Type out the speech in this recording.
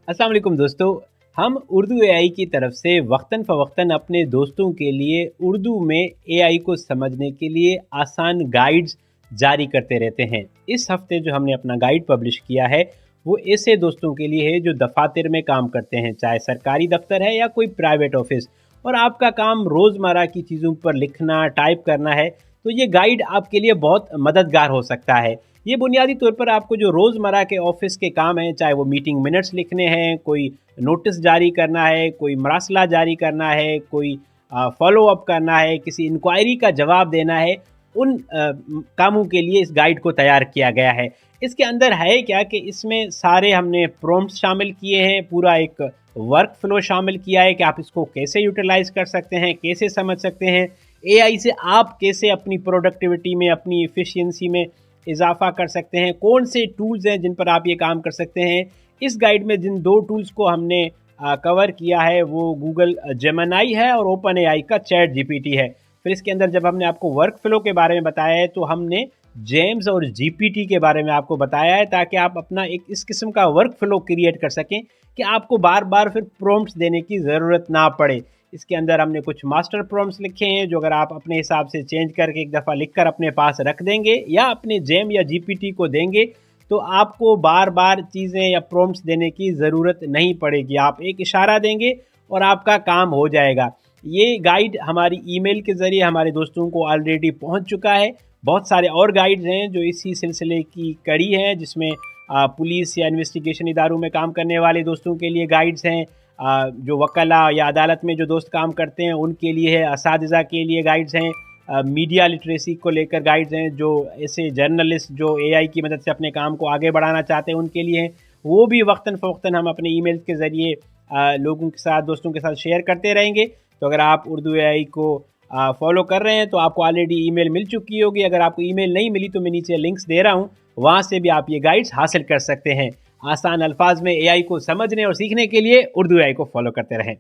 अस्सलाम वालेकुम दोस्तों। हम उर्दू एआई की तरफ से वक्तन फ़वक्तन अपने दोस्तों के लिए उर्दू में एआई को समझने के लिए आसान गाइड्स जारी करते रहते हैं। इस हफ्ते जो हमने अपना गाइड पब्लिश किया है वो ऐसे दोस्तों के लिए है जो दफातर में काम करते हैं, चाहे सरकारी दफ्तर है या कोई प्राइवेट ऑफिस, और आपका काम रोज़मर्रा की चीज़ों पर लिखना, टाइप करना है। तो ये गाइड आपके लिए बहुत मददगार हो सकता है। ये बुनियादी तौर पर आपको जो रोज़मर्रा के ऑफिस के काम हैं, चाहे वो मीटिंग मिनट्स लिखने हैं, कोई नोटिस जारी करना है, कोई मरासला जारी करना है, कोई फॉलो अप करना है, किसी इंक्वायरी का जवाब देना है, उन कामों के लिए इस गाइड को तैयार किया गया है। इसके अंदर है क्या कि इसमें सारे हमने प्रॉम्प्ट्स शामिल किए हैं, पूरा एक वर्क फ्लो शामिल किया है कि आप इसको कैसे यूटिलाइज कर सकते हैं, कैसे समझ सकते हैं, एआई से आप कैसे अपनी प्रोडक्टिविटी में, अपनी एफिशिएंसी में इजाफा कर सकते हैं, कौन से टूल्स हैं जिन पर आप ये काम कर सकते हैं। इस गाइड में जिन दो टूल्स को हमने कवर किया है वो गूगल जेमिनी है और ओपन एआई का चैट जीपीटी है। फिर इसके अंदर जब हमने आपको वर्क फ्लो के बारे में बताया है तो हमने जेम्स और जीपीटी के बारे में आपको बताया है, ताकि आप अपना एक इस किस्म का वर्क फ्लो क्रिएट कर सकें कि आपको बार बार फिर प्रॉम्प्ट्स देने की ज़रूरत ना पड़े। इसके अंदर हमने कुछ मास्टर प्रॉम्प्ट्स लिखे हैं जो अगर आप अपने हिसाब से चेंज करके एक दफ़ा लिख कर अपने पास रख देंगे या अपने जेम या जीपीटी को देंगे तो आपको बार बार चीज़ें या प्रॉम्प्ट्स देने की ज़रूरत नहीं पड़ेगी। आप एक इशारा देंगे और आपका काम हो जाएगा। ये गाइड हमारी ईमेल के ज़रिए हमारे दोस्तों को ऑलरेडी पहुंच चुका है। बहुत सारे और गाइड्स हैं जो इसी सिलसिले की कड़ी हैं, जिसमें पुलिस या इन्वेस्टिगेशन इदारों में काम करने वाले दोस्तों के लिए गाइड्स हैं, जो वकला या अदालत में जो दोस्त काम करते हैं उनके लिए है, असातिज़ा के लिए गाइड्स हैं, मीडिया लिटरेसी को लेकर गाइड्स हैं, जो ऐसे जर्नलिस्ट जो एआई की मदद से अपने काम को आगे बढ़ाना चाहते हैं उनके लिए हैं। वो भी वक्तन फ़वक्तन हम अपने ईमेल के ज़रिए लोगों के साथ, दोस्तों के साथ शेयर करते रहेंगे। तो अगर आप उर्दू एआई को फॉलो कर रहे हैं तो आपको ऑलरेडी ईमेल मिल चुकी होगी। अगर आपको ईमेल नहीं मिली तो मैं नीचे लिंक्स दे रहा हूँ, वहाँ से भी आप ये गाइड्स हासिल कर सकते हैं। आसान अल्फाज में एआई को समझने और सीखने के लिए उर्दू एआई को फॉलो करते रहें।